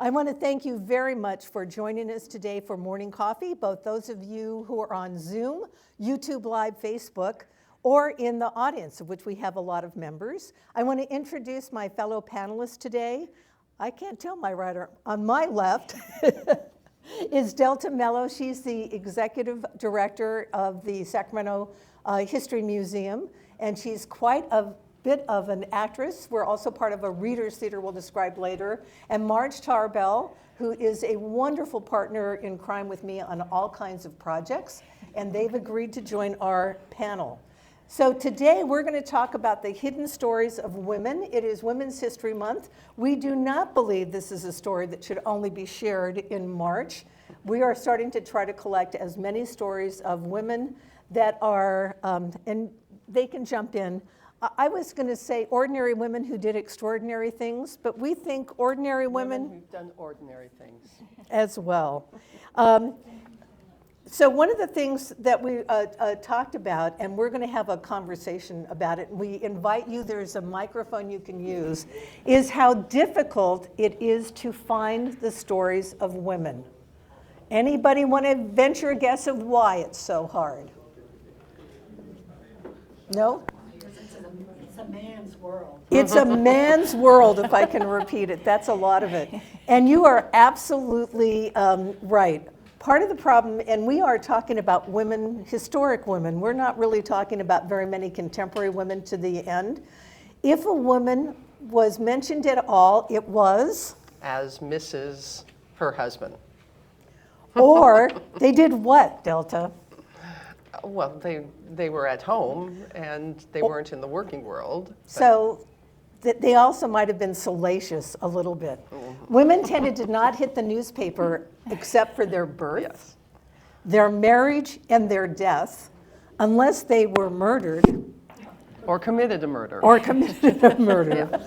I want to thank you very much for joining us today for Morning Coffee, both those of you who are on Zoom, YouTube Live, Facebook, or in the audience, of which we have a lot of members. I want to introduce my fellow panelists today. I can't tell my right arm. On my left is Delta Mello. She's the executive director of the Sacramento History Museum, and she's quite a bit of an actress. We're also part of a readers theater we'll describe later. And Marge Tarbell, who is a wonderful partner in crime with me on all kinds of projects, and they've agreed to join our panel. So today we're going to talk about the hidden stories of women. It is Women's History Month. We do not believe this is a story that should only be shared in March. We are starting to try to collect as many stories of women that are, and they can jump in. I was going to say ordinary women who did extraordinary things, but we think ordinary women who've done ordinary things as well. So one of the things that we talked about, and we're going to have a conversation about it, and we invite you, there's a microphone you can use, is how difficult it is to find the stories of women. Anybody want to venture a guess of why it's so hard? No? It's a man's world. It's a man's world, if I can repeat it. That's a lot of it. And you are absolutely right. Part of the problem, and we are talking about women, historic women, we're not really talking about very many contemporary women to the end. If a woman was mentioned at all, it was? as Mrs. her husband. Or they did what, Delta? Well, they were at home and they weren't in the working world. So they also might have been salacious a little bit. Women tended to not hit the newspaper except for their birth, Yes. their marriage, and their death, unless they were murdered. Or committed a murder. Or committed a murder.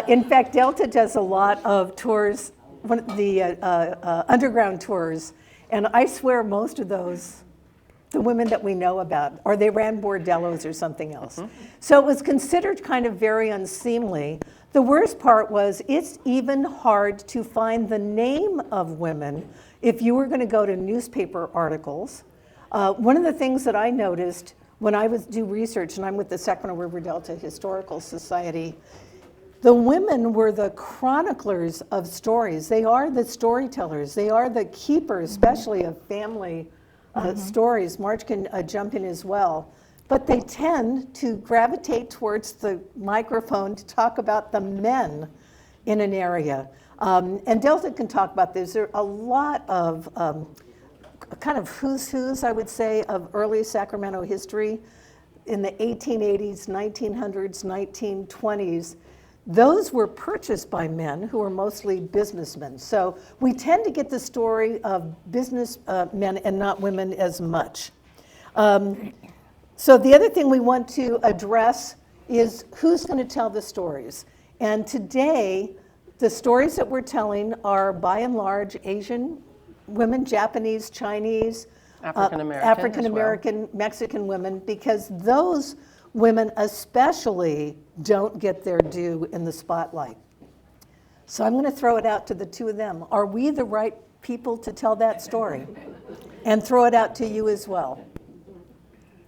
In fact, Delta does a lot of tours, the underground tours, and I swear most of those, the women that we know about, or they ran bordellos or something else. So it was considered kind of very unseemly. The worst part was it's even hard to find the name of women if you were going to go to newspaper articles. One of the things that I noticed when I was do research, and I'm with the Sacramento River Delta Historical Society, the women were the chroniclers of stories. They are the storytellers. They are the keepers, especially of family stories. Marge can jump in as well. But they tend to gravitate towards the microphone to talk about the men in an area. And Delta can talk about this. There are a lot of kind of who's who's, I would say, of early Sacramento history in the 1880s, 1900s, 1920s. Those were purchased by men who were mostly businessmen. So we tend to get the story of business men and not women as much. So the other thing we want to address is who's going to tell the stories. And today, the stories that we're telling are by and large Asian women, Japanese, Chinese, African American, well. Mexican women, because those women especially don't get their due in the spotlight. So I'm going to throw it out to the two of them. Are we the right people to tell that story? And throw it out to you as well.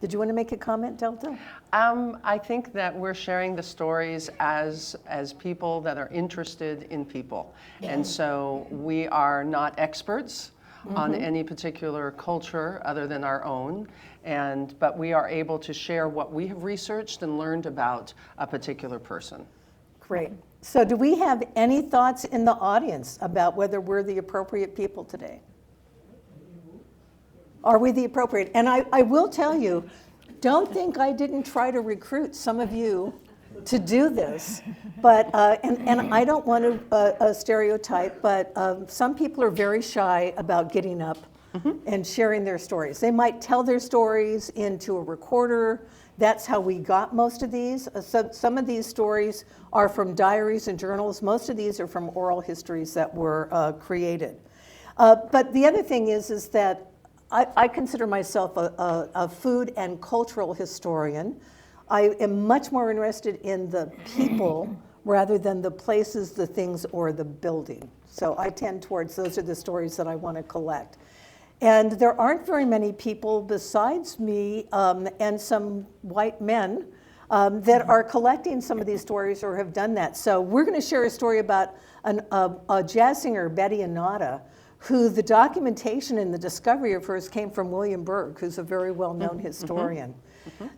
Did you want to make a comment, Delta? I think that we're sharing the stories as people that are interested in people. And so we are not experts on any particular culture other than our own, but we are able to share what we have researched and learned about a particular person. Great. So do we have any thoughts in the audience about whether we're the appropriate people today? Are we the appropriate? And I will tell you, don't think I didn't try to recruit some of you to do this, but and I don't want to stereotype, but some people are very shy about getting up and sharing their stories. They might tell their stories into a recorder. That's how we got most of these. Some of these stories are from diaries and journals. Most of these are from oral histories that were created. But the other thing is that I consider myself a food and cultural historian. I am much more interested in the people rather than the places, the things, or the building. So I tend towards those are the stories that I want to collect. And there aren't very many people besides me and some white men that are collecting some of these stories or have done that. So we're going to share a story about a jazz singer, Betty Inada, who the documentation and the discovery of hers came from William Berg, who's a very well-known historian.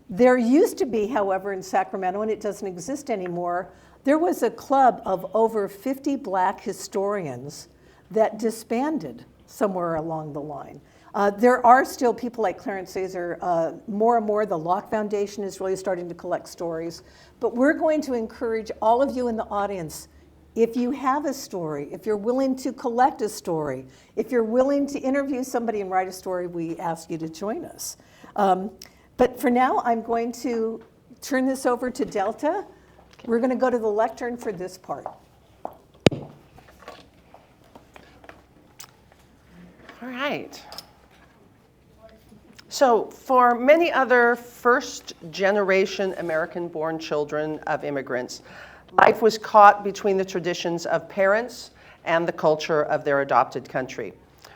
There used to be, however, in Sacramento, and it doesn't exist anymore, there was a club of over 50 black historians that disbanded somewhere along the line. There are still people like Clarence Caesar. More and more, the Locke Foundation is really starting to collect stories. But we're going to encourage all of you in the audience, if you have a story, if you're willing to collect a story, if you're willing to interview somebody and write a story, we ask you to join us. But for now, I'm going to turn this over to Delta. We're going to go to the lectern for this part. All right. So for many other first-generation American-born children of immigrants, life was caught between the traditions of parents and the culture of their adopted country.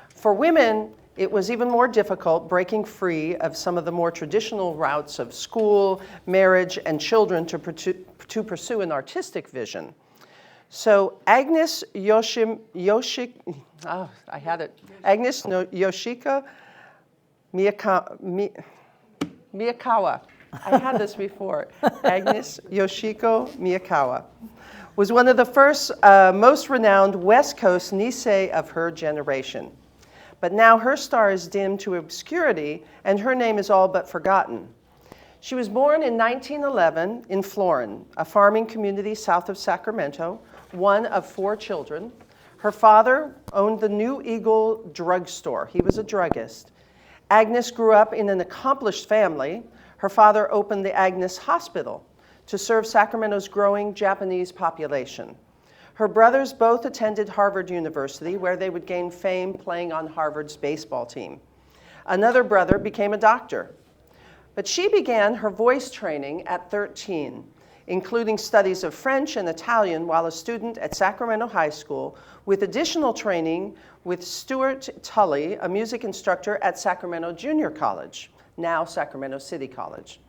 For women, it was even more difficult breaking free of some of the more traditional routes of school, marriage, and children to pursue an artistic vision. So Agnes Yoshika Miyakawa, I had this before, Agnes Yoshiko Miyakawa, was one of the first, most renowned West Coast Nisei of her generation. But now her star is dimmed to obscurity, and her name is all but forgotten. She was born in 1911 in Florin, a farming community south of Sacramento, one of 4 children. Her father owned the New Eagle drugstore. He was a druggist. Agnes grew up in an accomplished family. Her father opened the Agnes Hospital to serve Sacramento's growing Japanese population. Her brothers both attended Harvard University, where they would gain fame playing on Harvard's baseball team. Another brother became a doctor. But she began her voice training at 13, including studies of French and Italian while a student at Sacramento High School, with additional training with Stuart Tully, a music instructor at Sacramento Junior College, now Sacramento City College.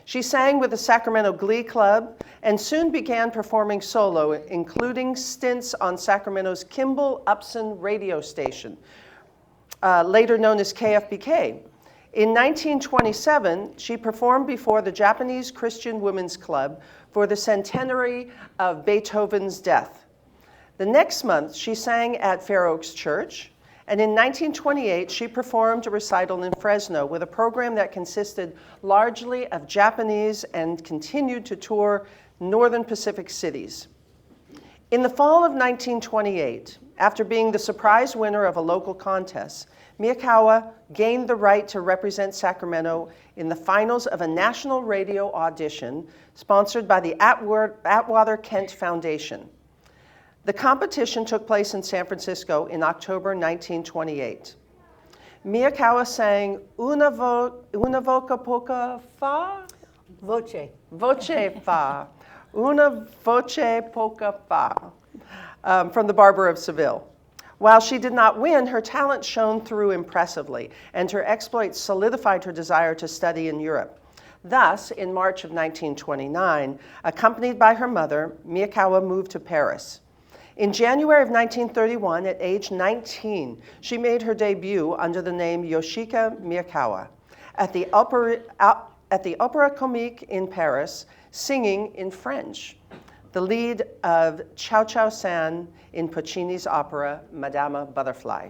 She sang with the Sacramento Glee Club and soon began performing solo, including stints on Sacramento's Kimball Upson radio station, later known as KFBK. In 1927, she performed before the Japanese Christian Women's Club for the centenary of Beethoven's death. The next month, she sang at Fair Oaks Church, and in 1928, she performed a recital in Fresno with a program that consisted largely of Japanese and continued to tour northern Pacific cities. In the fall of 1928, after being the surprise winner of a local contest, Miyakawa gained the right to represent Sacramento in the finals of a national radio audition sponsored by the Atwater Kent Foundation. The competition took place in San Francisco in October 1928. Miyakawa sang Una voca poca fa? Voce. Voce fa. Una voce poca fa. From The Barber of Seville. While she did not win, her talent shone through impressively, and her exploits solidified her desire to study in Europe. Thus, in March of 1929, accompanied by her mother, Miyakawa moved to Paris. In January of 1931, at age 19, she made her debut under the name Yoshika Miyakawa at the Opéra Comique in Paris, singing in French, the lead of Ciao Ciao San in Puccini's opera Madama Butterfly.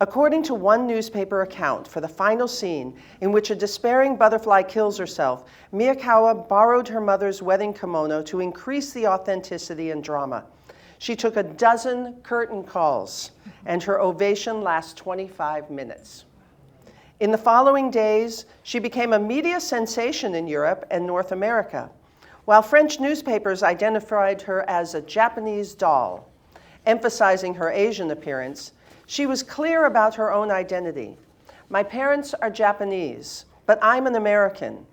According to one newspaper account for the final scene, in which a despairing butterfly kills herself, Miyakawa borrowed her mother's wedding kimono to increase the authenticity and drama. She took 12 curtain calls, and her ovation lasts 25 minutes. In the following days, she became a media sensation in Europe and North America, while French newspapers identified her as a Japanese doll. Emphasizing her Asian appearance, she was clear about her own identity. My parents are Japanese, but I'm an American.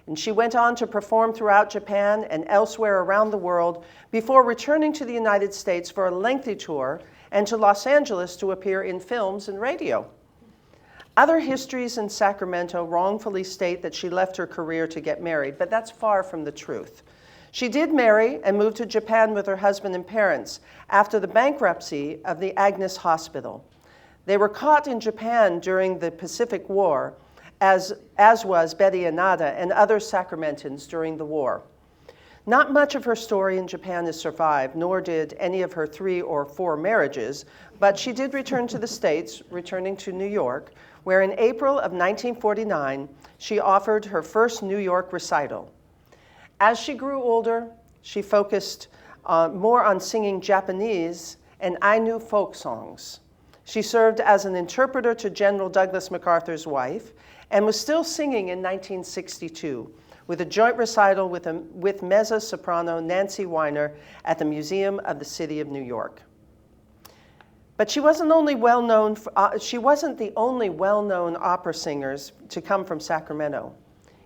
And she went on to perform throughout Japan and elsewhere around the world before returning to the United States for a lengthy tour and to Los Angeles to appear in films and radio. Other histories in Sacramento wrongfully state that she left her career to get married, but that's far from the truth. She did marry and moved to Japan with her husband and parents after the bankruptcy of the Agnes Hospital. They were caught in Japan during the Pacific War, as was Betty Inada and other Sacramentans during the war. Not much of her story in Japan has survived, nor did any of her 3 or 4 marriages, but she did return to the States, returning to New York, where in April of 1949, she offered her first New York recital. As she grew older, she focused more on singing Japanese and Ainu folk songs. She served as an interpreter to General Douglas MacArthur's wife and was still singing in 1962 with a joint recital with mezzo-soprano Nancy Weiner at the Museum of the City of New York. But she wasn't the only well-known opera singers to come from Sacramento.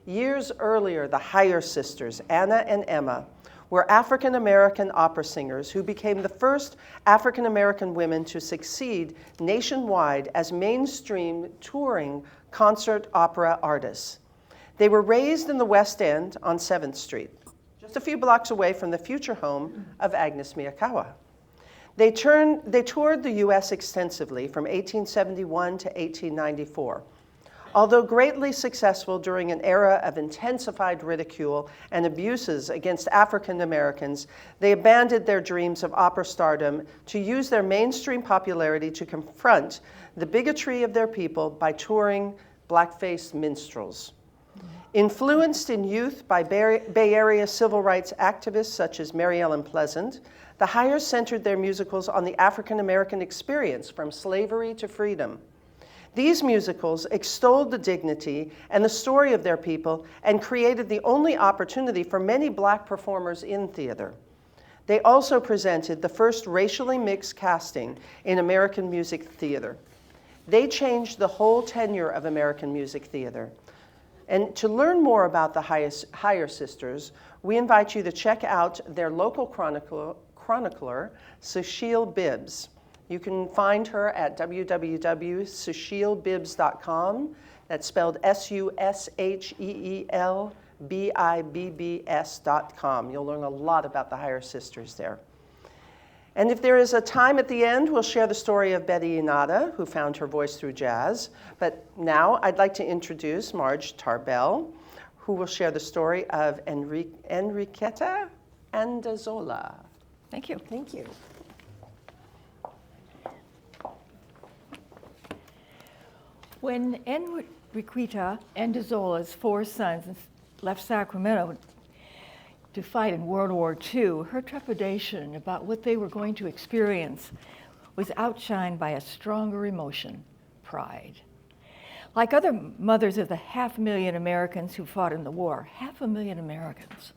Years earlier, the Hyers Sisters, Anna and Emma, were African-American opera singers who became the first African-American women to succeed nationwide as mainstream touring concert opera artists. They were raised in the West End on 7th Street, just a few blocks away from the future home of Agnes Miyakawa. They toured the U.S. extensively from 1871 to 1894. Although greatly successful during an era of intensified ridicule and abuses against African Americans, they abandoned their dreams of opera stardom to use their mainstream popularity to confront the bigotry of their people by touring black-faced minstrels. Influenced in youth by Bay Area civil rights activists such as Mary Ellen Pleasant, the Hyers centered their musicals on the African American experience from slavery to freedom. These musicals extolled the dignity and the story of their people and created the only opportunity for many black performers in theater. They also presented the first racially mixed casting in American music theater. They changed the whole tenure of American music theater. And to learn more about the Hyers Sisters, we invite you to check out their local chronicler, Cecile Bibbs. You can find her at www.cecilbibbs.com. That's spelled SUSHEELBIBBS.com. You'll learn a lot about the Hyers Sisters there. And if there is a time at the end, we'll share the story of Betty Inada, who found her voice through jazz. But now I'd like to introduce Marge Tarbell, who will share the story of Enriqueta Andazola. Thank you. Thank you. When Enriqueta Andazola's 4 sons left Sacramento to fight in World War II, her trepidation about what they were going to experience was outshined by a stronger emotion, pride. Like other mothers of the 500,000 Americans who fought in the war, 500,000 Americans,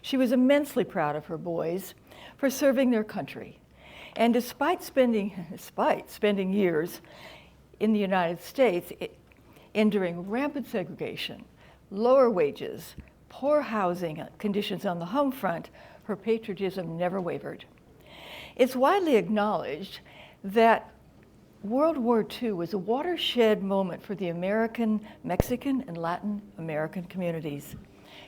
she was immensely proud of her boys for serving their country. And despite spending years in the United States, enduring rampant segregation, lower wages, poor housing conditions on the home front, her patriotism never wavered. It's widely acknowledged that World War II was a watershed moment for the American, Mexican, and Latin American communities.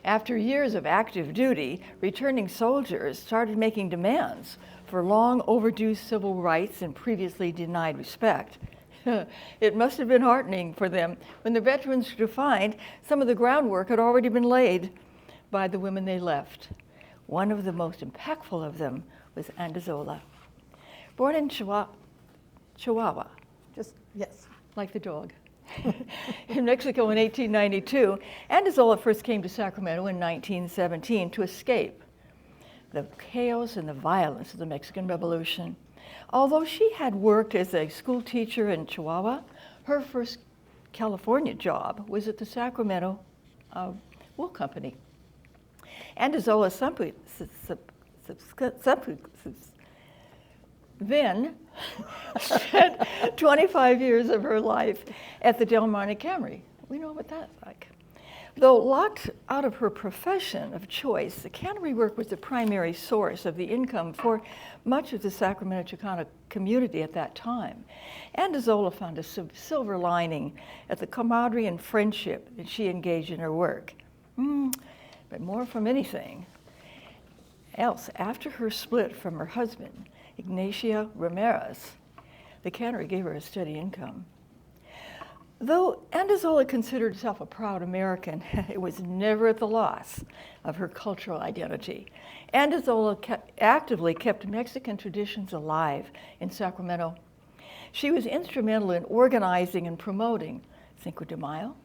After years of active duty, returning soldiers started making demands for long overdue civil rights and previously denied respect. It must have been heartening for them when the veterans could find some of the groundwork had already been laid by the women they left. One of the most impactful of them was Andazola. Born in Chihuahua, Yes. like the dog, in Mexico in 1892, Andazola first came to Sacramento in 1917 to escape the chaos and the violence of the Mexican Revolution. Although she had worked as a school teacher in Chihuahua, her first California job was at the Sacramento Wool Company. Andazola then spent 25 years of her life at the Del Monte Camry. We know what that's like. Though locked out of her profession of choice, the cannery work was the primary source of the income for much of the Sacramento Chicano community at that time. Andazola found a silver lining at the camaraderie and friendship that she engaged in her work. But more from anything else, after her split from her husband, Ignacio Ramirez, the cannery gave her a steady income. Though Andazola considered herself a proud American, it was never at the loss of her cultural identity. Andazola actively kept Mexican traditions alive in Sacramento. She was instrumental in organizing and promoting Cinco de Mayo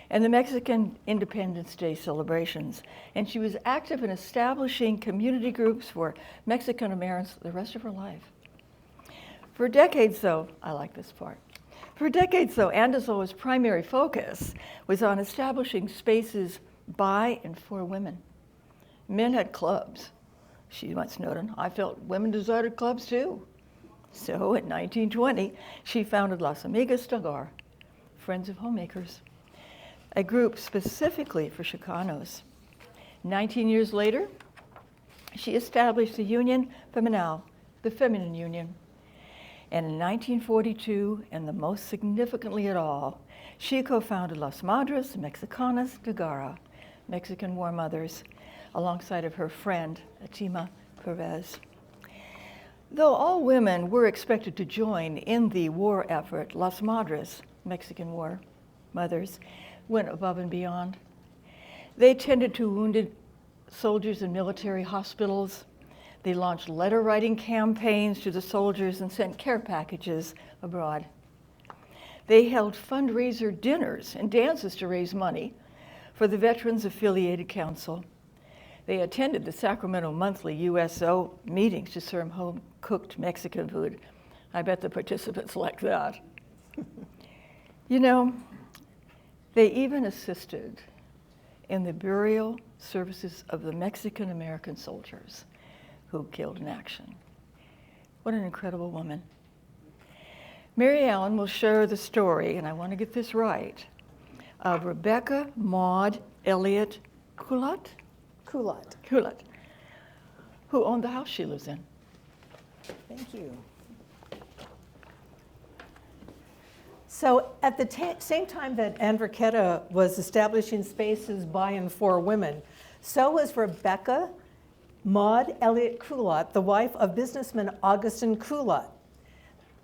and the Mexican Independence Day celebrations. And she was active in establishing community groups for Mexican Americans the rest of her life. For decades, though, I like this part. For decades, though, Andazola's primary focus was on establishing spaces by and for women. Men had clubs. She once noted, I felt women deserted clubs too. So in 1920, she founded Las Amigas del Hogar, Friends of Homemakers, a group specifically for Chicanos. 19 years later, she established the Union Femenal, the Feminine Union. And in 1942, and the most significantly at all, she co-founded Las Madres Mexicanas de Guerra, Mexican War Mothers, alongside of her friend, Atima Perez. Though all women were expected to join in the war effort, Las Madres, Mexican War Mothers, went above and beyond. They tended to wounded soldiers in military hospitals. They launched letter-writing campaigns to the soldiers and sent care packages abroad. They held fundraiser dinners and dances to raise money for the Veterans Affiliated Council. They attended the Sacramento Monthly USO meetings to serve home-cooked Mexican food. I bet the participants liked that. You know, they even assisted in the burial services of the Mexican-American soldiers who killed in action. What an incredible woman. Mary Ellen will share the story, and I want to get this right, of Rebecca Maud Elliott Cullott, who owned the house she lives in. Thank you. So at the same time that Enriqueta was establishing spaces by and for women, so was Rebecca Maud Elliott Cullott, the wife of businessman Augustin Cullott.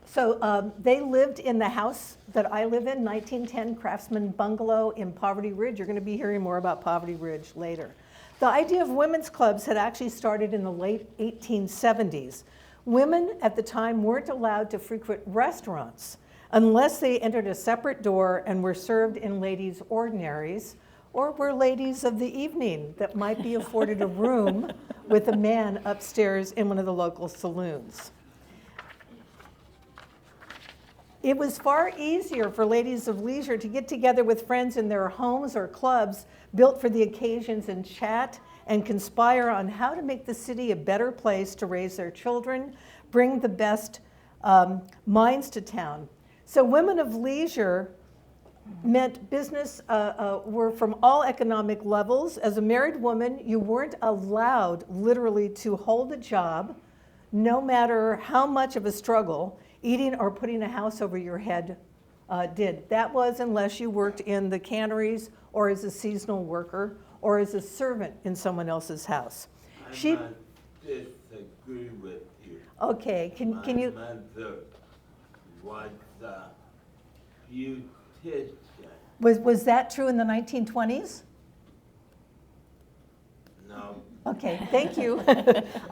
So they lived in the house that I live in, 1910 Craftsman Bungalow in Poverty Ridge. You're going to be hearing more about Poverty Ridge later. The idea of women's clubs had actually started in the late 1870s. Women at the time weren't allowed to frequent restaurants unless they entered a separate door and were served in ladies' ordinaries, or were ladies of the evening that might be afforded a room with a man upstairs in one of the local saloons. It was far easier for ladies of leisure to get together with friends in their homes or clubs built for the occasions and chat and conspire on how to make the city a better place to raise their children, bring the best minds to town. So women of leisure meant business were from all economic levels. As a married woman, you weren't allowed literally to hold a job, no matter how much of a struggle eating or putting a house over your head did. That was unless you worked in the canneries or as a seasonal worker or as a servant in someone else's house. I disagree with you. Okay, can you? My mother was a beautician. Was that true in the 1920s? No. Okay, thank you.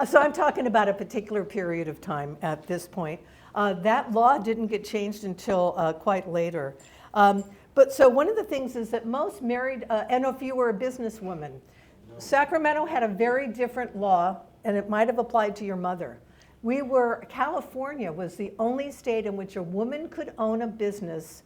So I'm talking about a particular period of time at this point. That law didn't get changed until quite later. But so one of the things is that most married, and if you were a businesswoman, Sacramento had a very different law, and it might have applied to your mother. California was the only state in which a woman could own a business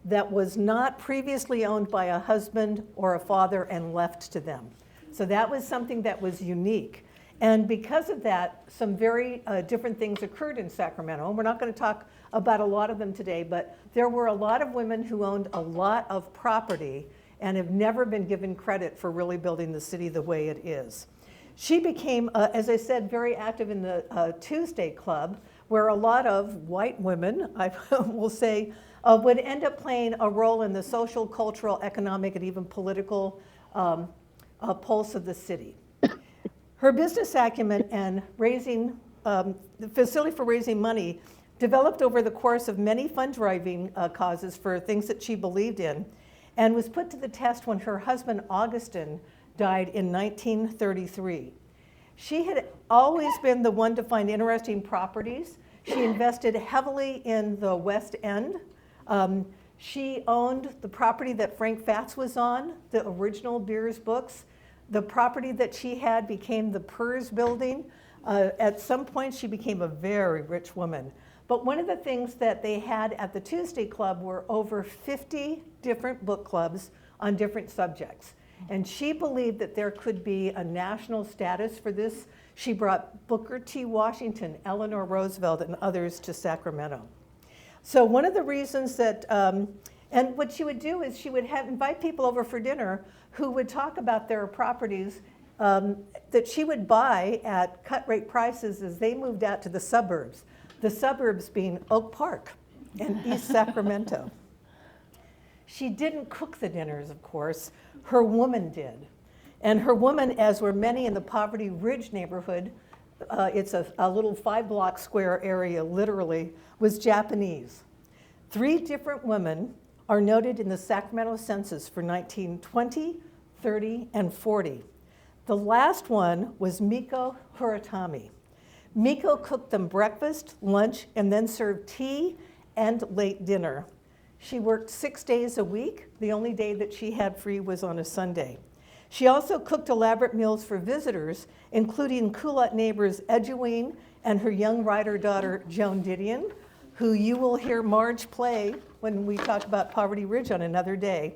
that was not previously owned by a husband or a father and left to them. So that was something that was unique. And because of that, some very different things occurred in Sacramento. And we're not going to talk about a lot of them today, but there were a lot of women who owned a lot of property and have never been given credit for really building the city the way it is. She became, as I said, very active in the Tuesday Club, where a lot of white women, I will say, would end up playing a role in the social, cultural, economic, and even political pulse of the city. Her business acumen and raising, the facility for raising money developed over the course of many fundraising causes for things that she believed in, and was put to the test when her husband, Augustin, died in 1933. She had always been the one to find interesting properties. She invested heavily in the West End. She owned the property that Frank Fatz was on, the original Beers books. The property that she had became the Purrs building. At some point, she became a very rich woman. But one of the things that they had at the Tuesday Club were over 50 different book clubs on different subjects. And she believed that there could be a national status for this. She brought Booker T. Washington, Eleanor Roosevelt, and others to Sacramento. So one of the reasons that, and what she would do is she would invite people over for dinner who would talk about their properties that she would buy at cut rate prices as they moved out to the suburbs being Oak Park and East Sacramento. She didn't cook the dinners, of course. Her woman did. And her woman, as were many in the Poverty Ridge neighborhood, it's a little 5-block square area, literally, was Japanese. 3 different women are noted in the Sacramento census for 1920, 30, and 40. The last one was Miko Huratami. Miko cooked them breakfast, lunch, and then served tea and late dinner. She worked 6 days a week. The only day that she had free was on a Sunday. She also cooked elaborate meals for visitors, including culotte neighbors Edwine and her young writer daughter, Joan Didion, who you will hear Marge play when we talk about Poverty Ridge on another day.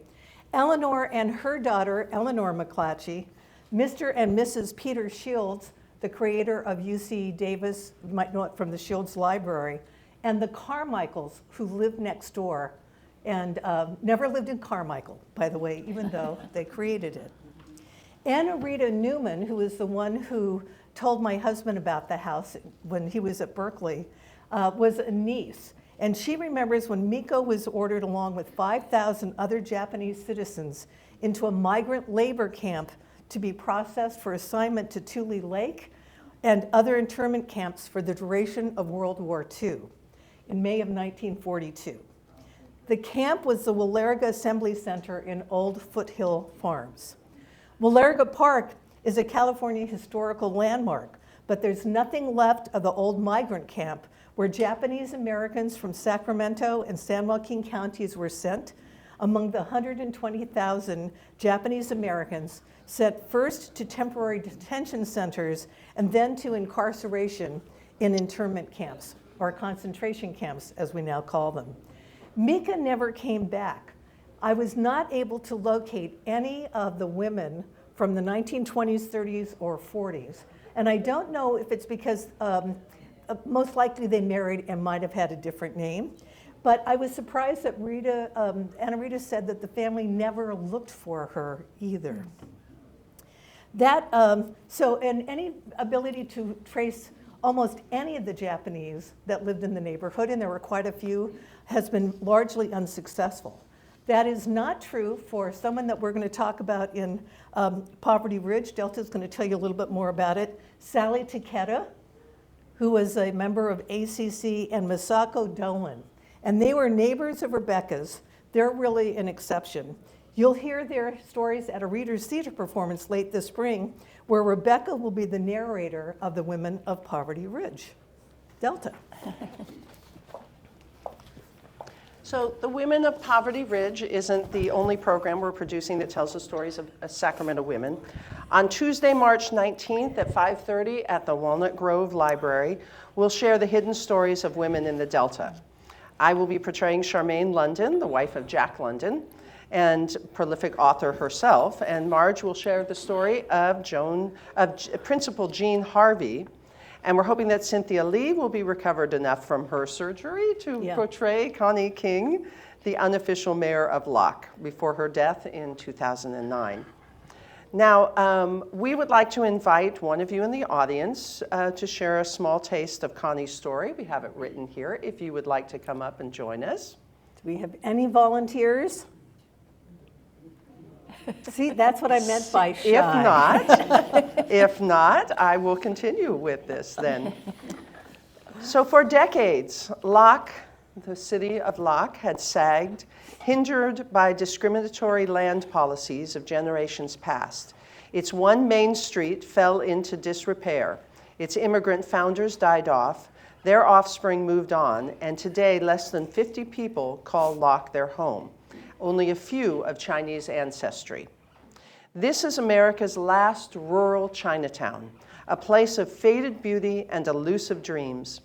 Eleanor and her daughter, Eleanor McClatchy, Mr. and Mrs. Peter Shields, the creator of UC Davis, you might know it from the Shields Library, and the Carmichaels, who lived next door and never lived in Carmichael, by the way, even though they created it. Anna Rita Newman, who is the one who told my husband about the house when he was at Berkeley, was a niece. And she remembers when Miko was ordered along with 5,000 other Japanese citizens into a migrant labor camp to be processed for assignment to Tule Lake and other internment camps for the duration of World War II in May of 1942. The camp was the Willarga Assembly Center in Old Foothill Farms. Willarga Park is a California historical landmark, but there's nothing left of the old migrant camp where Japanese Americans from Sacramento and San Joaquin counties were sent, among the 120,000 Japanese Americans sent first to temporary detention centers and then to incarceration in internment camps, or concentration camps, as we now call them. Mika never came back. I was not able to locate any of the women from the 1920s, 30s, or 40s. And I don't know if it's because most likely they married and might have had a different name. But I was surprised that Anna Rita said that the family never looked for her either. And any ability to trace almost any of the Japanese that lived in the neighborhood, and there were quite a few, has been largely unsuccessful. That is not true for someone that we're going to talk about in Poverty Ridge. Delta's going to tell you a little bit more about it. Sally Takeda, who was a member of ACC, and Masako Dolan. And they were neighbors of Rebecca's. They're really an exception. You'll hear their stories at a Reader's Theater performance late this spring, where Rebecca will be the narrator of The Women of Poverty Ridge. Delta. So the Women of Poverty Ridge isn't the only program we're producing that tells the stories of Sacramento women. On Tuesday, March 19th at 5:30 at the Walnut Grove Library, we'll share the hidden stories of women in the Delta. I will be portraying Charmaine London, the wife of Jack London, and prolific author herself, and Marge will share the story of Principal Jean Harvey, and we're hoping that Cynthia Lee will be recovered enough from her surgery to portray Connie King, the unofficial mayor of Locke before her death in 2009. Now, we would like to invite one of you in the audience to share a small taste of Connie's story. We have it written here if you would like to come up and join us. Do we have any volunteers? See, that's what I meant by shy. If not, I will continue with this then. So for decades, Locke, the city of Locke, had sagged, hindered by discriminatory land policies of generations past. Its one main street fell into disrepair. Its immigrant founders died off. Their offspring moved on, and today less than 50 people call Locke their home, only a few of Chinese ancestry. This is America's last rural Chinatown, a place of faded beauty and elusive dreams.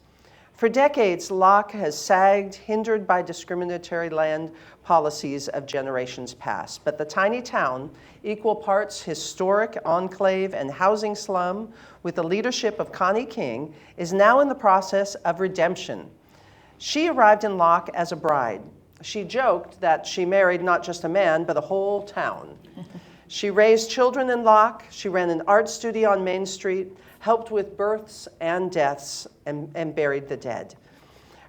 For decades, Locke has sagged, hindered by discriminatory land policies of generations past. But the tiny town, equal parts historic enclave and housing slum, with the leadership of Connie King, is now in the process of redemption. She arrived in Locke as a bride. She joked that she married not just a man, but a whole town. She raised children in Locke. She ran an art studio on Main Street, helped with births and deaths, and buried the dead.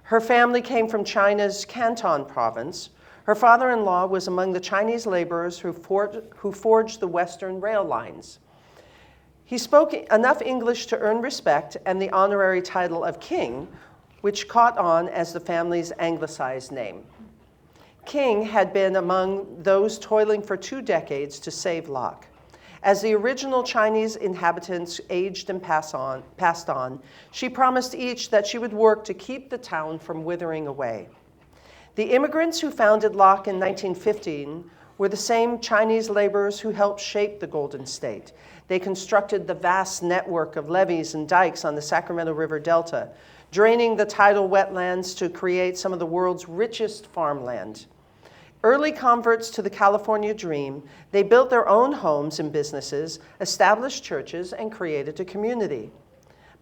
Her family came from China's Canton province. Her father-in-law was among the Chinese laborers who forged the Western rail lines. He spoke enough English to earn respect and the honorary title of King, which caught on as the family's anglicized name. King had been among those toiling for 2 decades to save Locke. As the original Chinese inhabitants aged and passed on, she promised each that she would work to keep the town from withering away. The immigrants who founded Locke in 1915 were the same Chinese laborers who helped shape the Golden State. They constructed the vast network of levees and dikes on the Sacramento River Delta, draining the tidal wetlands to create some of the world's richest farmland. Early converts to the California dream, they built their own homes and businesses, established churches, and created a community.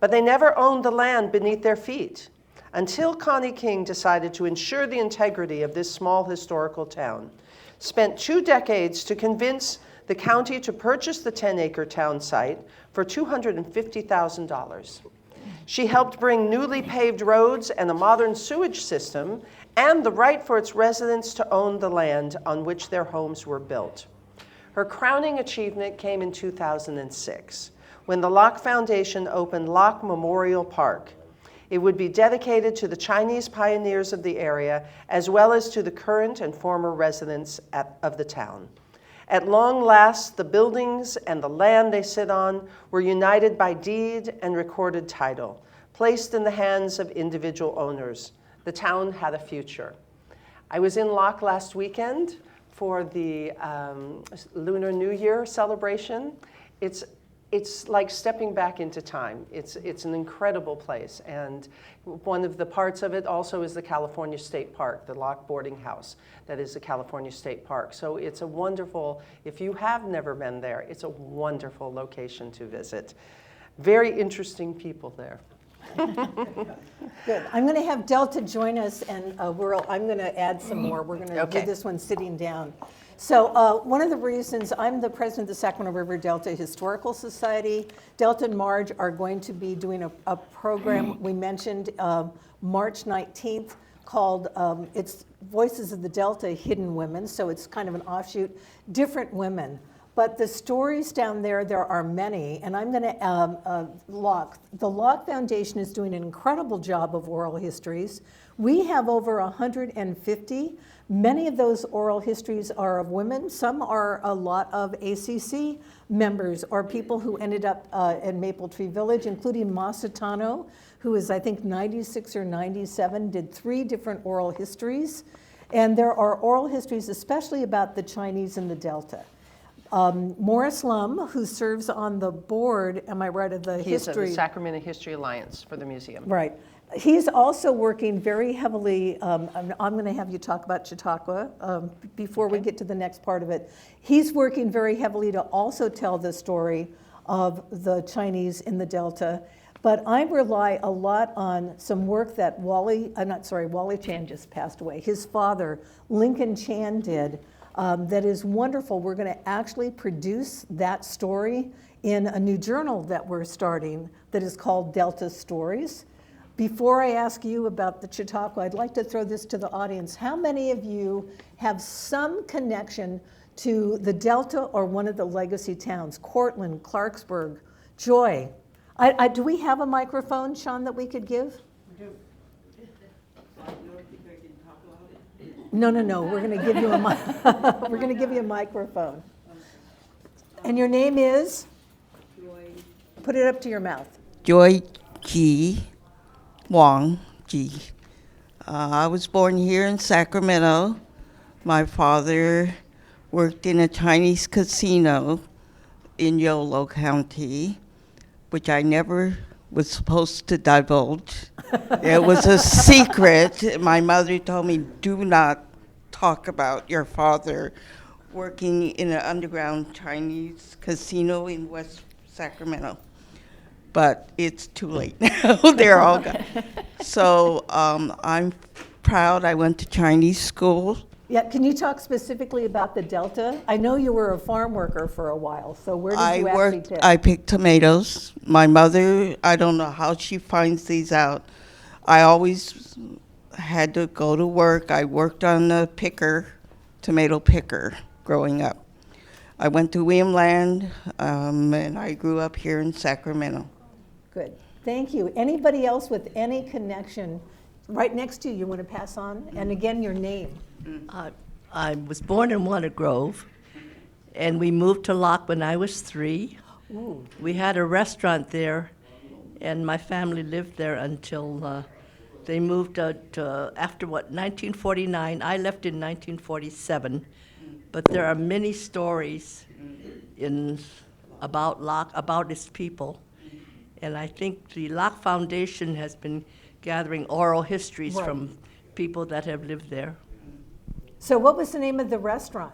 But they never owned the land beneath their feet until Connie King decided to ensure the integrity of this small historical town. Spent 2 decades to convince the county to purchase the 10-acre town site for $250,000. She helped bring newly paved roads and a modern sewage system and the right for its residents to own the land on which their homes were built. Her crowning achievement came in 2006, when the Locke Foundation opened Locke Memorial Park. It would be dedicated to the Chinese pioneers of the area, as well as to the current and former residents of the town. At long last, the buildings and the land they sit on were united by deed and recorded title, placed in the hands of individual owners. The town had a future. I was in Locke last weekend for the Lunar New Year celebration. It's like stepping back into time. It's an incredible place. And one of the parts of it also is the California State Park, the Locke boarding house that is the California State Park. So it's a wonderful, if you have never been there, it's a wonderful location to visit. Very interesting people there. Good. I'm going to have Delta join us, and I'm going to add some more. We're going to do this one sitting down. So one of the reasons I'm the president of the Sacramento River Delta Historical Society, Delta and Marge are going to be doing a program we mentioned March 19th called it's Voices of the Delta, Hidden Women. So it's kind of an offshoot, different women. But the stories down there are many, and I'm going to, the Locke Foundation is doing an incredible job of oral histories. We have over 150. Many of those oral histories are of women. Some are a lot of ACC members or people who ended up in Maple Tree Village, including Masatano, who is, I think, 96 or 97, did 3 different oral histories. And there are oral histories, especially about the Chinese in the Delta. Morris Lum, who serves on the board, am I right, of the He's history? of the Sacramento History Alliance for the museum. Right. He's also working very heavily, I'm going to have you talk about Chautauqua before we get to the next part of it. He's working very heavily to also tell the story of the Chinese in the Delta. But I rely a lot on some work that Wally Chan just passed away. His father, Lincoln Chan, did that is wonderful. We're going to actually produce that story in a new journal that we're starting that is called Delta Stories. Before I ask you about the Chautauqua, I'd like to throw this to the audience. How many of you have some connection to the Delta or one of the legacy towns? Cortland, Clarksburg, Joy. Do we have a microphone, Sean, that we could give? No. We're going to give you we're going to give you a microphone. And your name is? Joy. Put it up to your mouth. Joy G. Wang G. I was born here in Sacramento. My father worked in a Chinese casino in Yolo County, which I never was supposed to divulge. It was a secret. My mother told me, do not talk about your father working in an underground Chinese casino in West Sacramento. But it's too late now. They're all gone. So I'm proud I went to Chinese school. Yeah, can you talk specifically about the Delta? I know you were a farm worker for a while, so where did you actually pick? I picked tomatoes. My mother, I don't know how she finds these out. I always had to go to work. I worked on a tomato picker growing up. I went to Williamland, and I grew up here in Sacramento. Good, thank you. Anybody else with any connection? Right next to you want to pass on? And again, your name. I was born in Walnut Grove, and we moved to Locke when I was 3. Ooh. We had a restaurant there, and my family lived there until they moved to after 1949. I left in 1947, but there are many stories about Locke, about its people, and I think the Locke Foundation has been gathering oral histories from people that have lived there. So what was the name of the restaurant?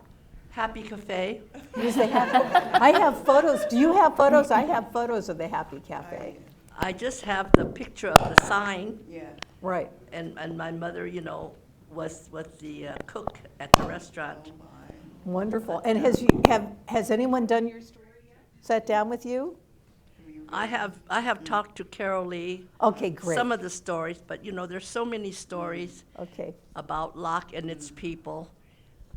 Happy Cafe. I have photos. Do you have photos? I have photos of the Happy Cafe. I just have the picture of the sign. Yeah. Right. And my mother, was the cook at the restaurant. Wonderful. And has anyone done your story yet? Sat down with you? I have talked to Carol Lee. Okay, great. Some of the stories, but there's so many stories Okay. about Locke and its people.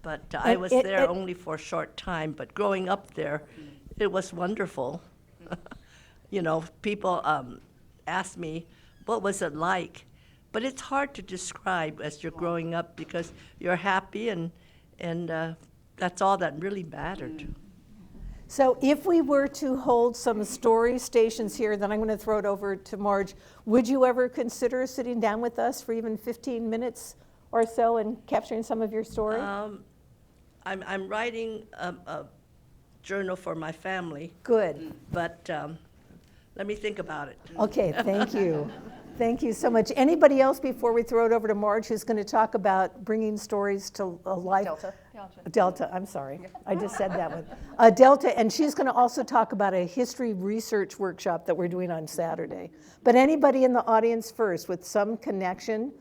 But I was there only for a short time. But growing up there, it was wonderful. People ask me, what was it like? But it's hard to describe as you're growing up because you're happy and that's all that really mattered. So if we were to hold some story stations here, then I'm going to throw it over to Marge. Would you ever consider sitting down with us for even 15 minutes or so and capturing some of your story? I'm writing a journal for my family. Good. But let me think about it. Okay, thank you. Thank you so much. Anybody else before we throw it over to Marge who's going to talk about bringing stories to life? Delta, I'm sorry. I just said that one. Delta, and she's going to also talk about a history research workshop that we're doing on Saturday. But anybody in the audience first with some connection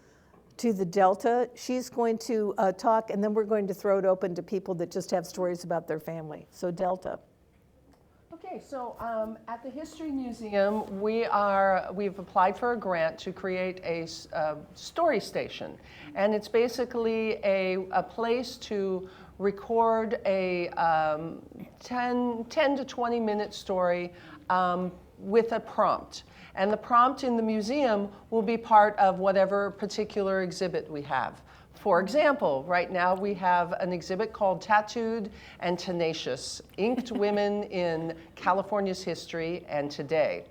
to the Delta, she's going to talk, and then we're going to throw it open to people that just have stories about their family. So Delta. Okay, so at the History Museum, we've applied for a grant to create a story station. And it's basically a place to record a 10 to 20 minute story with a prompt. And the prompt in the museum will be part of whatever particular exhibit we have. For example, right now we have an exhibit called Tattooed and Tenacious, Inked Women in California's History and Today.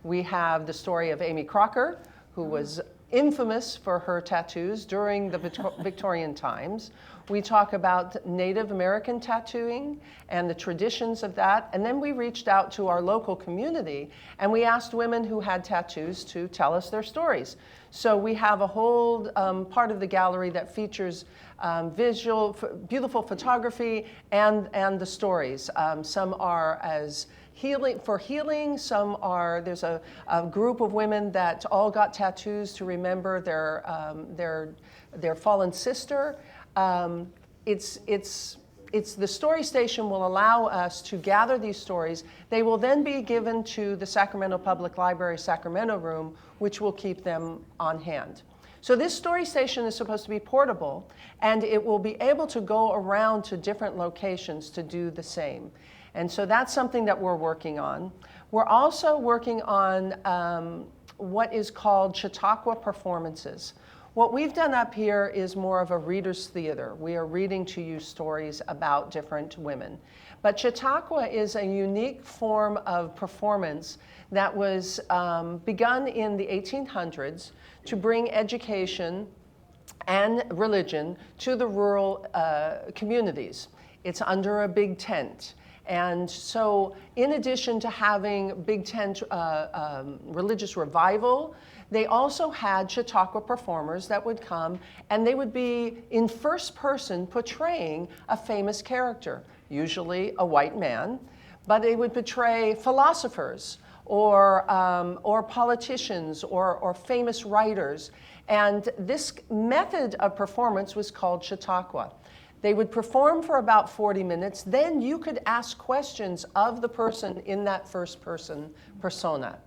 We have the story of Amy Crocker, who was infamous for her tattoos during the Victorian times. We talk about Native American tattooing and the traditions of that. And then we reached out to our local community and we asked women who had tattoos to tell us their stories. So we have a whole part of the gallery that features beautiful photography and the stories. Some are as healing. There's a group of women that all got tattoos to remember their fallen sister. The story station will allow us to gather these stories. They will then be given to the Sacramento Public Library Sacramento room, which will keep them on hand. So this story station is supposed to be portable, and it will be able to go around to different locations to do the same. And so that's something that we're working on. We're also working on what is called Chautauqua performances. What we've done up here is more of a reader's theater. We are reading to you stories about different women. But Chautauqua is a unique form of performance that was begun in the 1800s to bring education and religion to the rural communities. It's under a big tent. And so in addition to having big tent religious revival, they also had Chautauqua performers that would come, and they would be in first person portraying a famous character, usually a white man, but they would portray philosophers or politicians or famous writers. And this method of performance was called Chautauqua. They would perform for about 40 minutes. Then you could ask questions of the person in that first person persona.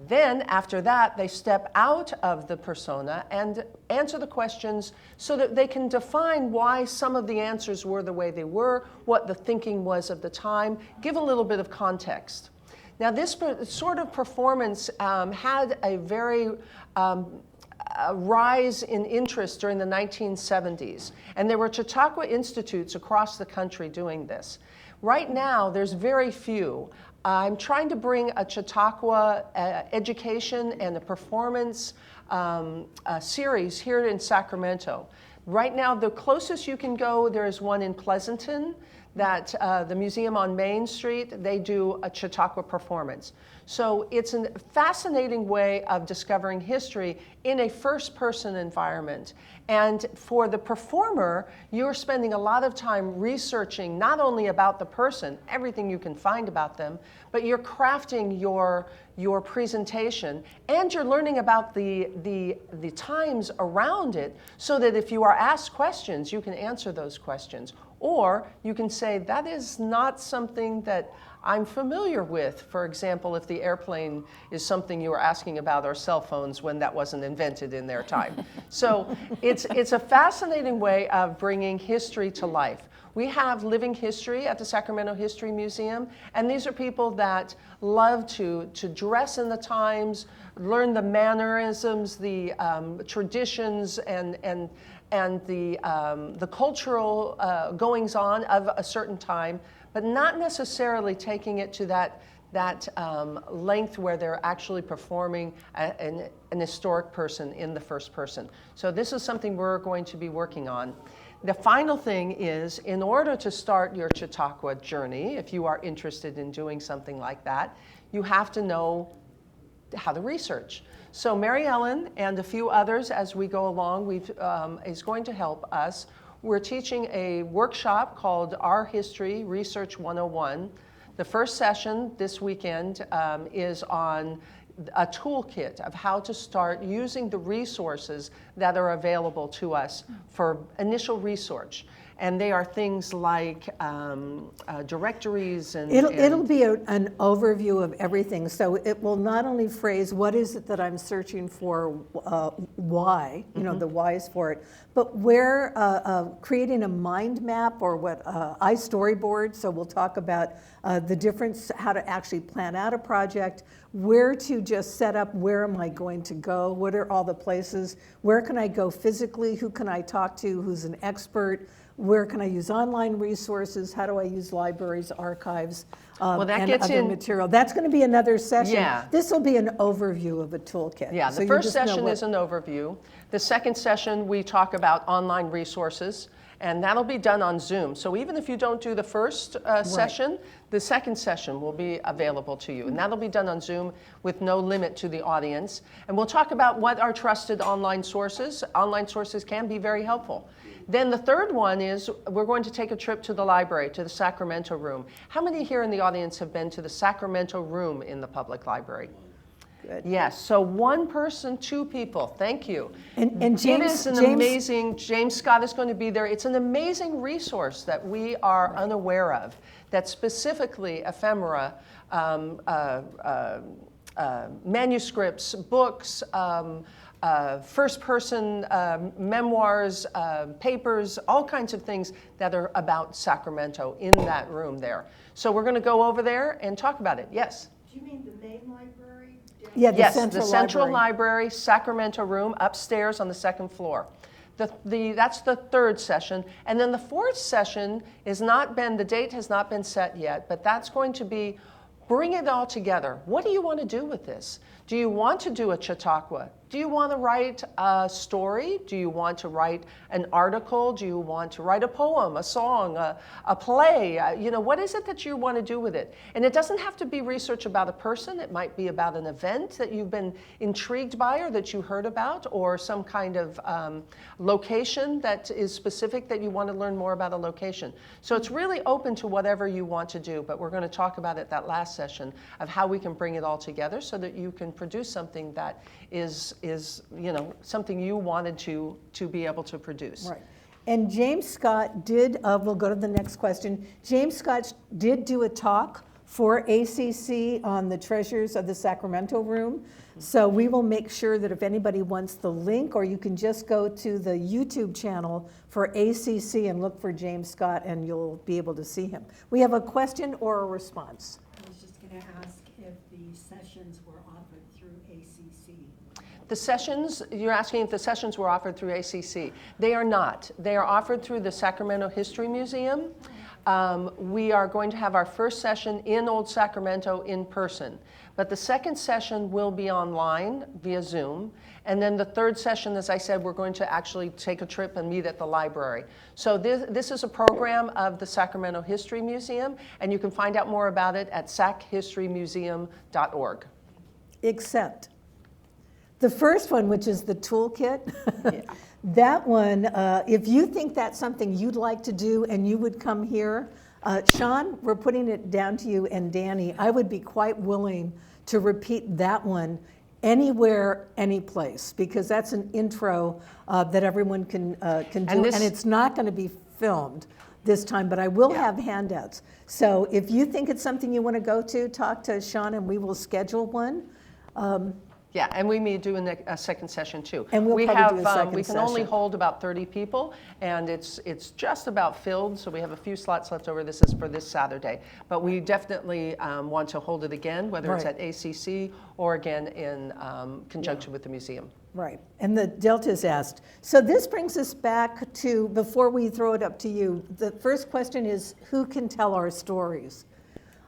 Then after that, they step out of the persona and answer the questions so that they can define why some of the answers were the way they were, what the thinking was of the time, give a little bit of context. Now this sort of performance had a very rise in interest during the 1970s. And there were Chautauqua institutes across the country doing this. Right now, there's very few. I'm trying to bring a Chautauqua education and a performance series here in Sacramento. Right now, the closest you can go, there is one in Pleasanton, that the museum on Main Street, they do a Chautauqua performance. So it's a fascinating way of discovering history in a first-person environment. And for the performer, you're spending a lot of time researching not only about the person, everything you can find about them, but you're crafting your presentation, and you're learning about the times around it, so that if you are asked questions, you can answer those questions. Or you can say, that is not something that I'm familiar with. For example, if the airplane is something you were asking about, or cell phones, when that wasn't invented in their time. So it's a fascinating way of bringing history to life. We have living history at the Sacramento History Museum, and these are people that love to dress in the times, learn the mannerisms, the traditions, and the cultural goings-on of a certain time, but not necessarily taking it to that length where they're actually performing an historic person in the first person. So this is something we're going to be working on. The final thing is, in order to start your Chautauqua journey, if you are interested in doing something like that, you have to know how to research. So Mary Ellen and a few others, as we go along, is going to help us. We're teaching a workshop called Our History Research 101. The first session this weekend is on a toolkit of how to start using the resources that are available to us for initial research. And they are things like directories and... It'll be an overview of everything. So it will not only phrase what is it that I'm searching for, why, the whys for it, but where creating a mind map, or what iStoryboard. So we'll talk about the difference, how to actually plan out a project, where to just set up, where am I going to go, what are all the places, where can I go physically, who can I talk to, who's an expert, where can I use online resources? How do I use libraries, archives, and other material? That's going to be another session. Yeah. This will be an overview of a toolkit. Yeah, So the you first just know session is an overview. The second session, we talk about online resources. And that'll be done on Zoom. So even if you don't do the first session, the second session will be available to you. And that'll be done on Zoom with no limit to the audience. And we'll talk about what are trusted online sources. Online sources can be very helpful. Then the third one is we're going to take a trip to the library, to the Sacramento Room. How many here in the audience have been to the Sacramento Room in the public library? Good. Yes, so one person, two people, thank you. And James, It is an James, amazing, James Scott is going to be there. It's an amazing resource that we are unaware of, that specifically ephemera, manuscripts, books, first-person memoirs, papers, all kinds of things that are about Sacramento in that room there. So we're going to go over there and talk about it. Yes? Do you mean the main library? yeah, the Yes, Central the Central Library. Library, Sacramento Room, upstairs on the second floor. That's the third session. And then the fourth session the date has not been set yet, but that's going to be bring it all together. What do you want to do with this? Do you want to do a Chautauqua? Do you want to write a story? Do you want to write an article? Do you want to write a poem, a song, a play? What is it that you want to do with it? And it doesn't have to be research about a person. It might be about an event that you've been intrigued by or that you heard about, or some kind of location that is specific that you want to learn more about a location. So it's really open to whatever you want to do, but we're going to talk about it that last session of how we can bring it all together so that you can produce something that is something you wanted to be able to produce. Right. And James Scott did, we'll go to the next question. James Scott did do a talk for ACC on the treasures of the Sacramento Room. So we will make sure that if anybody wants the link, or you can just go to the YouTube channel for ACC and look for James Scott and you'll be able to see him. We have a question or a response. I was just going to ask if the sessions were offered through ACC. The sessions, you're asking if the sessions were offered through ACC. They are not. They are offered through the Sacramento History Museum. We are going to have our first session in Old Sacramento in person. But the second session will be online via Zoom. And then the third session, as I said, we're going to actually take a trip and meet at the library. So this is a program of the Sacramento History Museum, and you can find out more about it at sachistorymuseum.org. Except the first one, which is the toolkit, that one, if you think that's something you'd like to do and you would come here, Sean, we're putting it down to you, and Danny, I would be quite willing to repeat that one anywhere, any place, because that's an intro that everyone can do, and it's not going to be filmed this time, but I will have handouts. So if you think it's something you want to go to, talk to Sean and we will schedule one. Yeah, and we may do a second session too. And we'll probably do a second we can only session. hold about 30 people, and it's just about filled, so we have a few slots left over. This is for this Saturday. But we definitely want to hold it again, whether it's at ACC or again in conjunction with the museum. Right, and the Delta's asked. So this brings us back to, before we throw it up to you, the first question is, who can tell our stories?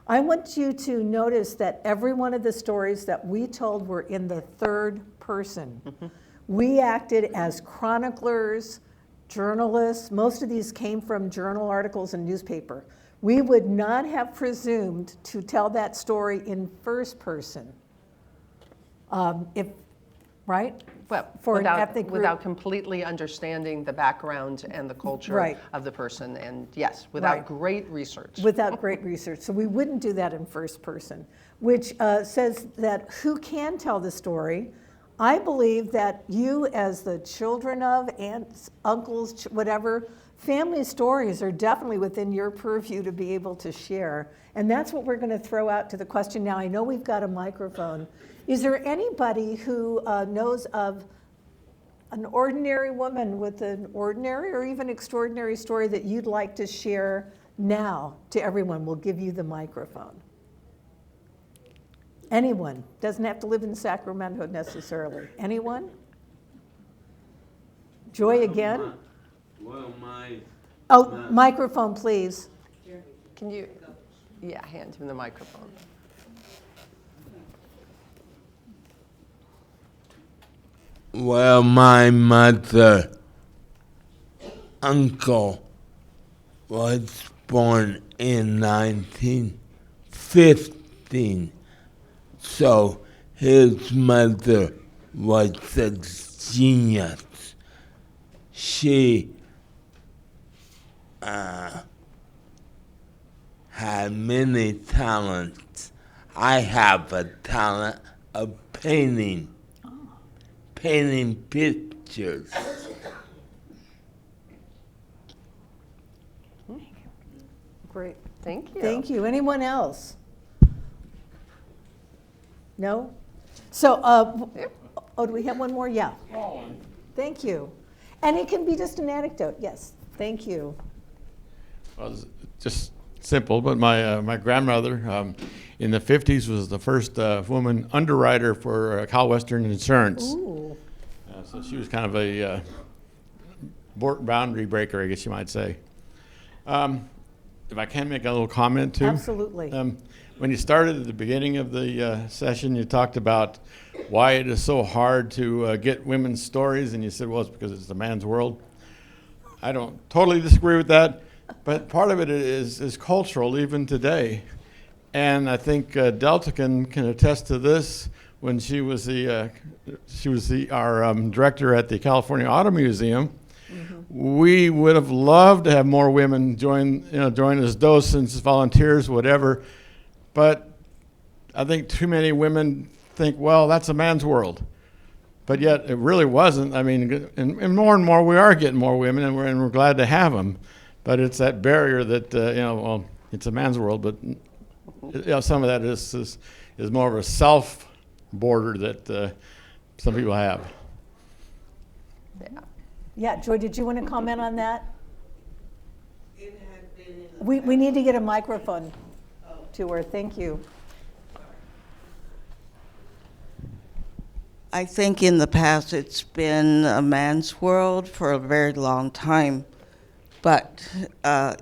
I want you to notice that every one of the stories that we told were in the third person. We acted as chroniclers, journalists. Most of these came from journal articles and newspaper. We would not have presumed to tell that story in first person. Right? Well, For an ethnic group. without completely understanding the background and the culture of the person, and yes, without great research. Without great research. So we wouldn't do that in first person, which says that who can tell the story? I believe that you, as the children of, aunts, uncles, whatever, family stories are definitely within your purview to be able to share. And that's what we're going to throw out to the question now. I know we've got a microphone. Is there anybody who knows of an ordinary woman with an ordinary or even extraordinary story that you'd like to share now to everyone? We'll give you the microphone. Anyone. Doesn't have to live in Sacramento necessarily. Anyone? Joy again? Microphone, please. Can you, hand him the microphone. Well, my mother uncle was born in 1915, so his mother was a genius. She had many talents. I have a talent of painting pictures. Great. Thank you. Thank you. Anyone else? No? So, oh, do we have one more? Yeah. Thank you. And it can be just an anecdote. Yes. Thank you. Well, it's just simple, but my grandmother in the 50s was the first woman underwriter for Cal Western Insurance. Ooh. So she was kind of a boundary breaker, I guess you might say. If I can make a little comment too. Absolutely. When you started at the beginning of the session, you talked about why it is so hard to get women's stories, and you said, well, it's because it's a man's world. I don't totally disagree with that, but part of it is cultural even today. And I think Delta can attest to this. When she was our director at the California Auto Museum, we would have loved to have more women join as docents, volunteers, whatever. But I think too many women think, well, that's a man's world. But yet it really wasn't. I mean, and more we are getting more women, and we're glad to have them. But it's that barrier that well, it's a man's world. But some of that is more of a self border that some people have. Yeah, Joy, did you want to comment on that? We need to get a microphone to her. Thank you. I think in the past it's been a man's world for a very long time. But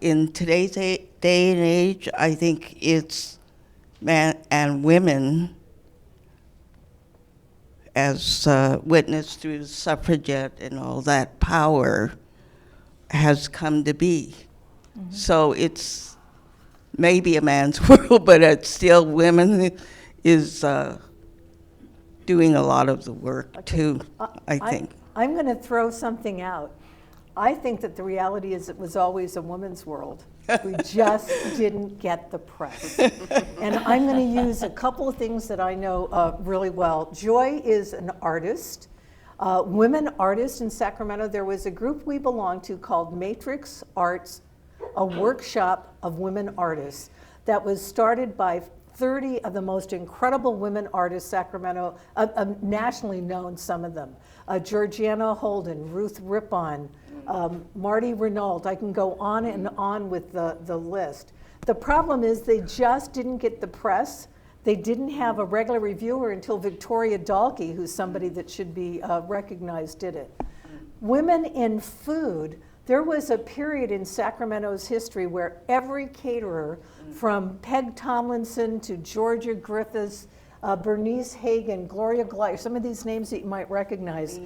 in today's day and age, I think it's men and women, as witnessed through the suffragette and all that power, has come to be. Mm-hmm. So it's maybe a man's world, but it's still women is doing a lot of the work too, I think. I'm going to throw something out. I think that the reality is it was always a woman's world. We just didn't get the press. And I'm going to use a couple of things that I know really well. Joy is an artist, women artists in Sacramento. There was a group we belonged to called Matrix Arts, a workshop of women artists that was started by 30 of the most incredible women artists, Sacramento, nationally known, some of them. Georgiana Holden, Ruth Rippon, Marty Renault. I can go on and on with the list. The problem is they just didn't get the press. They didn't have a regular reviewer until Victoria Dalkey, who's somebody that should be recognized, did it. Women in food, there was a period in Sacramento's history where every caterer, from Peg Tomlinson to Georgia Griffiths, Bernice Hagen, Gloria Glyer, some of these names that you might recognize.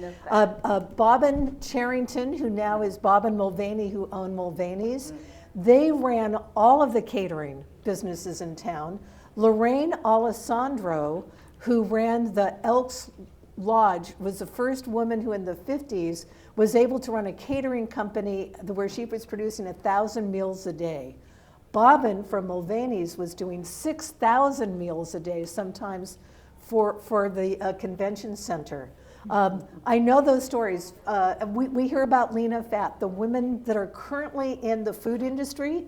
Bobbin Charrington, who now is Bobbin Mulvaney, who owned Mulvaney's. They ran all of the catering businesses in town. Lorraine Alessandro, who ran the Elks Lodge, was the first woman who in the 50s was able to run a catering company where she was producing 1,000 meals a day. Bobbin from Mulvaney's was doing 6,000 meals a day, sometimes for the convention center. I know those stories. We hear about Lena Fatt, the women that are currently in the food industry.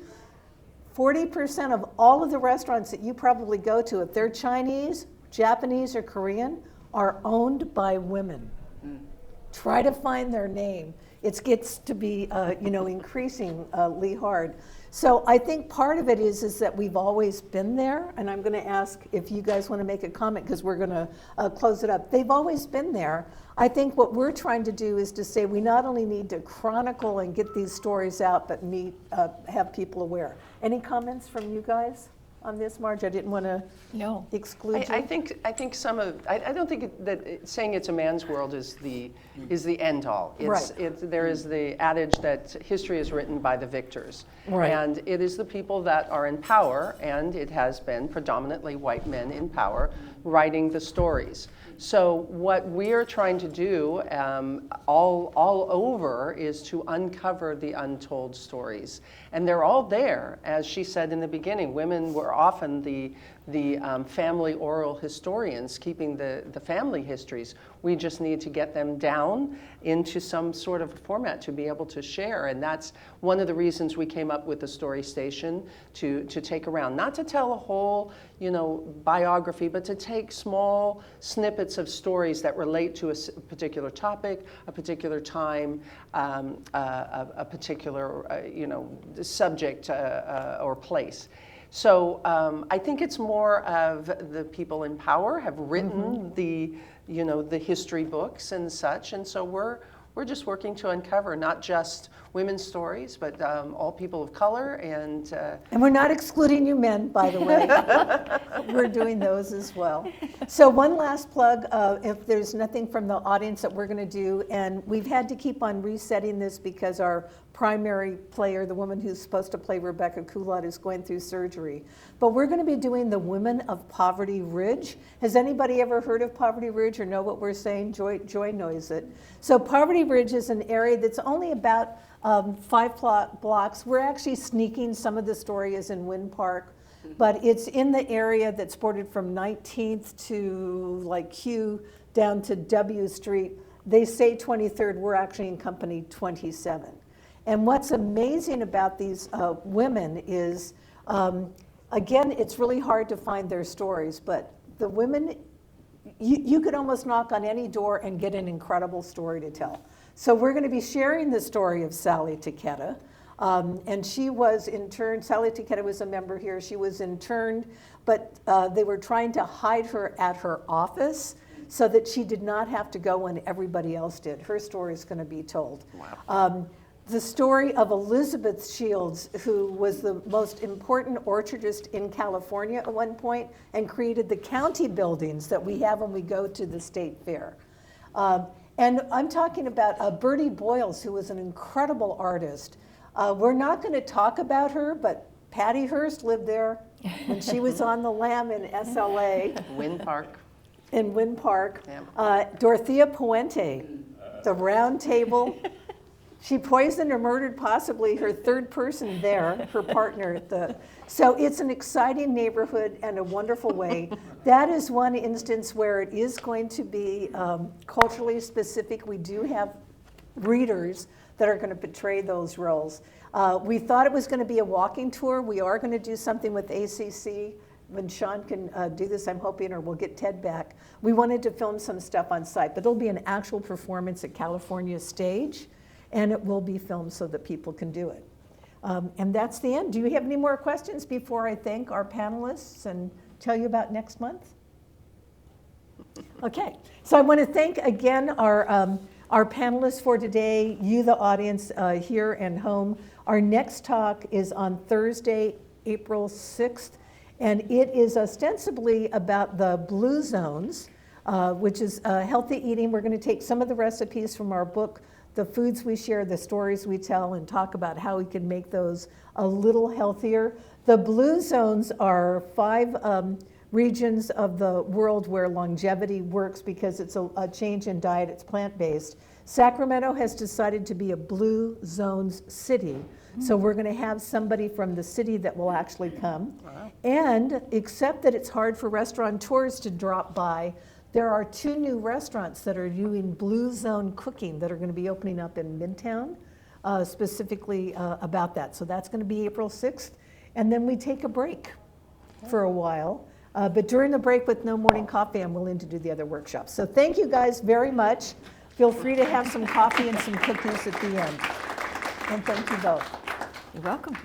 40% of all of the restaurants that you probably go to, if they're Chinese, Japanese, or Korean, are owned by women. Try to find their name. It gets to be, increasingly hard. So I think part of it is that we've always been there, and I'm going to ask if you guys want to make a comment because we're going to close it up. They've always been there. I think what we're trying to do is to say we not only need to chronicle and get these stories out, but have people aware. Any comments from you guys on this, Marge? I didn't want to No. exclude you. I think some of, I don't think saying it's a man's world is the end all. Right. There is the adage that history is written by the victors. Right. And it is the people that are in power, and it has been predominantly white men in power, writing the stories. So what we are trying to do all over is to uncover the untold stories. And they're all there. As she said in the beginning, women were often the family oral historians, keeping the family histories. We just need to get them down into some sort of format to be able to share. And that's one of the reasons we came up with the Story Station, to take around, not to tell a whole, biography, but to take small snippets of stories that relate to a particular topic, a particular time, a particular, subject or place. So I think it's more of the people in power have written the history books and such, and so we're just working to uncover not just women's stories, but all people of color, and we're not excluding you men, by the way. We're doing those as well. So one last plug, if there's nothing from the audience that we're going to do, and we've had to keep on resetting this because our primary player, the woman who's supposed to play Rebecca Coulott, is going through surgery. But we're going to be doing the Women of Poverty Ridge. Has anybody ever heard of Poverty Ridge or know what we're saying? Joy knows it. So Poverty Ridge is an area that's only about 5 blocks. We're actually sneaking. Some of the story is in Wynn Park, but it's in the area that's bordered from 19th to Q down to W Street. They say 23rd. We're actually in company 27. And what's amazing about these women is, again, it's really hard to find their stories, but the women, you could almost knock on any door and get an incredible story to tell. So we're going to be sharing the story of Sally Taketa. And she was interned, Sally Taketa was a member here, she was interned, but they were trying to hide her at her office so that she did not have to go when everybody else did. Her story is going to be told. Wow. The story of Elizabeth Shields, who was the most important orchardist in California at one point and created the county buildings that we have when we go to the state fair. And I'm talking about Bertie Boyles, who was an incredible artist. We're not going to talk about her, but Patty Hearst lived there when she was on the Lam in SLA. Wynn Park. In Wynn Park. Yeah. Dorothea Puente, the Round Table. She poisoned or murdered possibly her third person there, her partner. So it's an exciting neighborhood and a wonderful way. That is one instance where it is going to be culturally specific. We do have readers that are going to portray those roles. We thought it was going to be a walking tour. We are going to do something with ACC. When Sean can do this, I'm hoping, or we'll get Ted back. We wanted to film some stuff on site, but it'll be an actual performance at California Stage. And it will be filmed so that people can do it. And that's the end. Do you have any more questions before I thank our panelists and tell you about next month? Okay, so I want to thank again our panelists for today, you the audience here and home. Our next talk is on Thursday, April 6th, and it is ostensibly about the blue zones, which is healthy eating. We're going to take some of the recipes from our book, The Foods We Share, the Stories We Tell, and talk about how we can make those a little healthier. The blue zones are 5 regions of the world where longevity works because it's a change in diet, it's plant-based. Sacramento has decided to be a blue zones city. So we're going to have somebody from the city that will actually come. Wow. And except that it's hard for restaurateurs to drop by, there are 2 new restaurants that are doing blue zone cooking that are going to be opening up in Midtown, specifically about that. So that's going to be April 6th. And then we take a break for a while. But during the break with no morning coffee, I'm willing to do the other workshops. So thank you guys very much. Feel free to have some coffee and some cookies at the end. And thank you both. You're welcome.